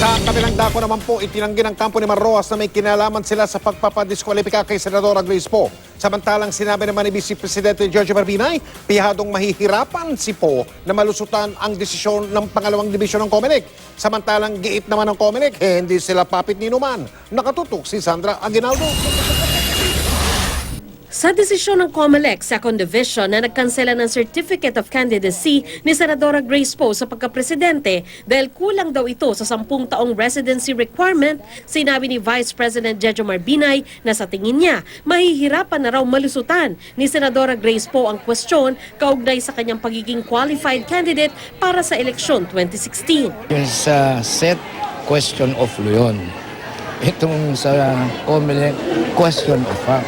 Sa kabilang dako naman po, itinanggi ng kampo ni Marroas na may kinalaman sila sa pagpapadiskwalipika kay Senadora Grace Poe. Samantalang sinabi naman ni Vice Presidente George Marbinay, pihadong mahihirapan si Poe na malusutan ang desisyon ng pangalawang dibisyon ng COMELEC. Samantalang giit naman ng COMELEC, hindi sila papit ni Numan. Nakatutok si Sandra Aguinaldo. Sa desisyon ng COMELEC, 2nd Division na nagkansela ng Certificate of Candidacy ni Senadora Grace Poe sa pagkapresidente dahil kulang daw ito sa 10 taong residency requirement, sinabi ni Vice President Jejo Marbinay na sa tingin niya, mahihirapan na raw malusutan ni Senadora Grace Poe ang kwestiyon kaugnay sa kanyang pagiging qualified candidate para sa eleksyon 2016. Yung sa set, question of law yun. Itong sa COMELEC, question of fact.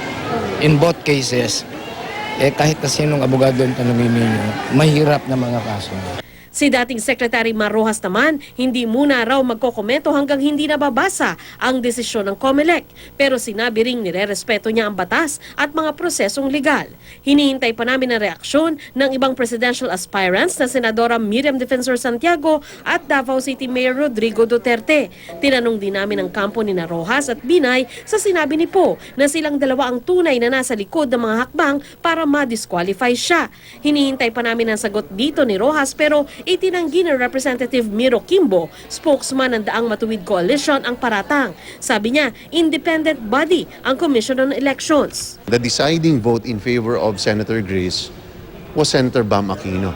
In both cases, kahit na sinong abogado ang tanongin ninyo, mahirap na mga kaso. Si dating Secretary Marrojas naman, hindi muna raw magkokomento hanggang hindi nababasa ang desisyon ng COMELEC. Pero sinabi ring nirerespeto niya ang batas at mga prosesong legal. Hinihintay pa namin ang reaksyon ng ibang presidential aspirants na Senadora Miriam Defensor Santiago at Davao City Mayor Rodrigo Duterte. Tinanong din namin ang kampo ni Rojas at Binay sa sinabi ni Poe na silang dalawa ang tunay na nasa likod ng mga hakbang para ma-disqualify siya. Hinihintay pa namin ang sagot dito ni Rojas pero itinanggi ni Representative Miro Kimbo, spokesman ng Daang Matuwid Coalition, ang paratang. Sabi niya, independent body ang Commission on Elections. The deciding vote in favor of Senator Grace was Senator Bam Aquino,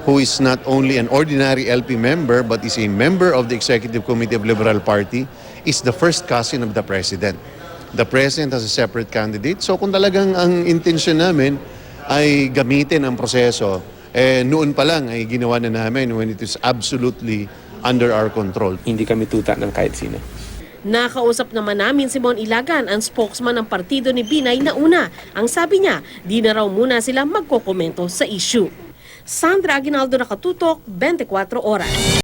who is not only an ordinary LP member but is a member of the Executive Committee of Liberal Party, is the first cousin of the President. The President has a separate candidate. So kung talagang ang intention namin ay gamitin ang proseso, noon pa lang ay ginawa na namin when it is absolutely under our control. Hindi kami tuta ng kahit sino. Nakausap naman namin si Mon Ilagan, ang spokesman ng partido ni Binay na una. Ang sabi niya, di na raw muna sila magkokomento sa issue. Sandra Aguinaldo, Nakatutok, 24 Oras.